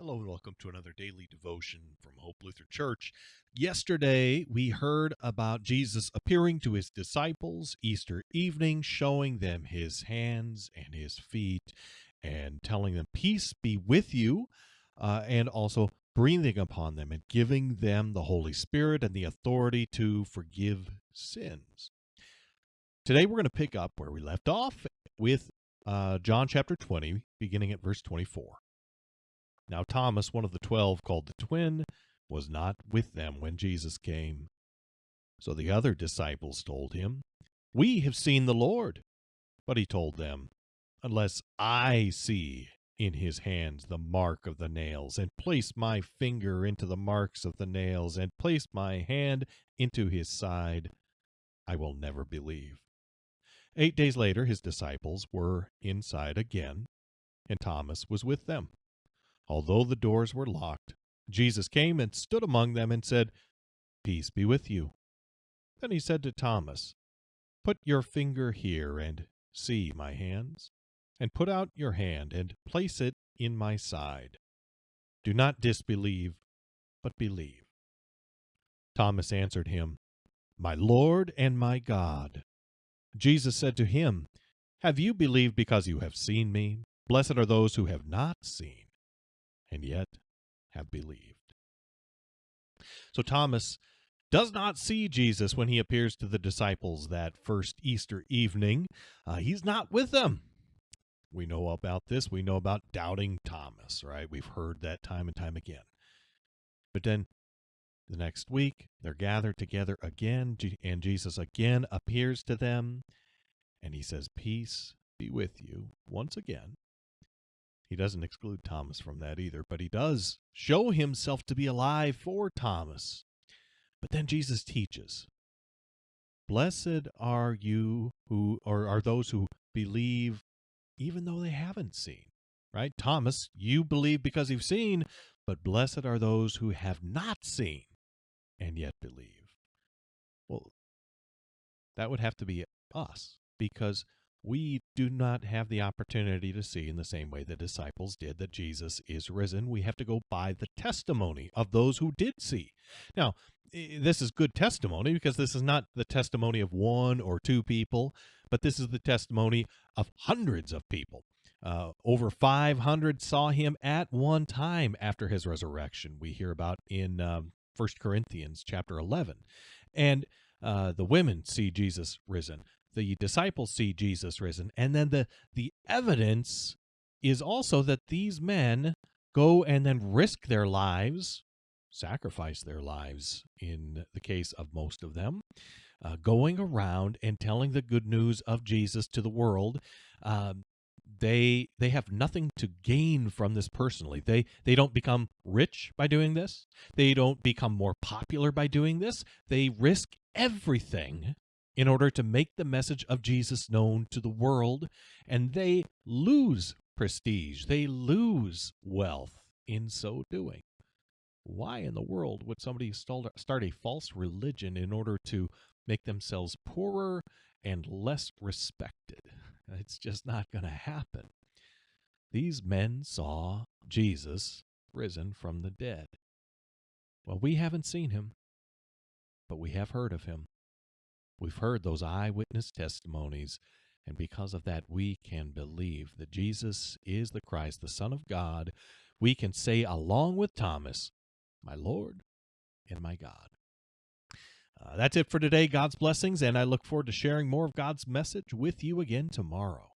Hello and welcome to another daily devotion from Hope Lutheran Church. Yesterday, we heard about Jesus appearing to his disciples Easter evening, showing them his hands and his feet, and telling them, "Peace be with you," and also breathing upon them and giving them the Holy Spirit and the authority to forgive sins. Today, we're going to pick up where we left off with John chapter 20, beginning at verse 24. Now Thomas, one of the 12, called the twin, was not with them when Jesus came. So the other disciples told him, "We have seen the Lord." But he told them, "Unless I see in his hands the mark of the nails, and place my finger into the marks of the nails, and place my hand into his side, I will never believe." 8 days later, his disciples were inside again, and Thomas was with them. Although the doors were locked, Jesus came and stood among them and said, "Peace be with you." Then he said to Thomas, "Put your finger here and see my hands, and put out your hand and place it in my side. Do not disbelieve, but believe." Thomas answered him, "My Lord and my God." Jesus said to him, "Have you believed because you have seen me? Blessed are those who have not seen and yet have believed." So Thomas does not see Jesus when he appears to the disciples that first Easter evening. He's not with them. We know about this. We know about doubting Thomas, right? We've heard that time and time again. But then the next week, they're gathered together again, and Jesus again appears to them, and he says, "Peace be with you," once again. He doesn't exclude Thomas from that either, but he does show himself to be alive for Thomas. But then Jesus teaches, "Blessed are you who, or are those who believe even though they haven't seen." Right? Thomas, you believe because you've seen, but blessed are those who have not seen and yet believe. Well, that would have to be us, because we do not have the opportunity to see in the same way the disciples did that Jesus is risen. We have to go by the testimony of those who did see. Now, this is good testimony because this is not the testimony of one or two people, but this is the testimony of hundreds of people. Over 500 saw him at one time after his resurrection. We hear about in 1 Corinthians chapter 11. And the women see Jesus risen. The disciples see Jesus risen. And then the evidence is also that these men go and then risk their lives, sacrifice their lives in the case of most of them, going around and telling the good news of Jesus to the world. They have nothing to gain from this personally. They don't become rich by doing this. They don't become more popular by doing this. They risk everything in order to make the message of Jesus known to the world, and they lose prestige. They lose wealth in so doing. Why in the world would somebody start a false religion in order to make themselves poorer and less respected? It's just not going to happen. These men saw Jesus risen from the dead. Well, we haven't seen him, but we have heard of him. We've heard those eyewitness testimonies, and because of that, we can believe that Jesus is the Christ, the Son of God. We can say, along with Thomas, "My Lord and my God." That's it for today. God's blessings, and I look forward to sharing more of God's message with you again tomorrow.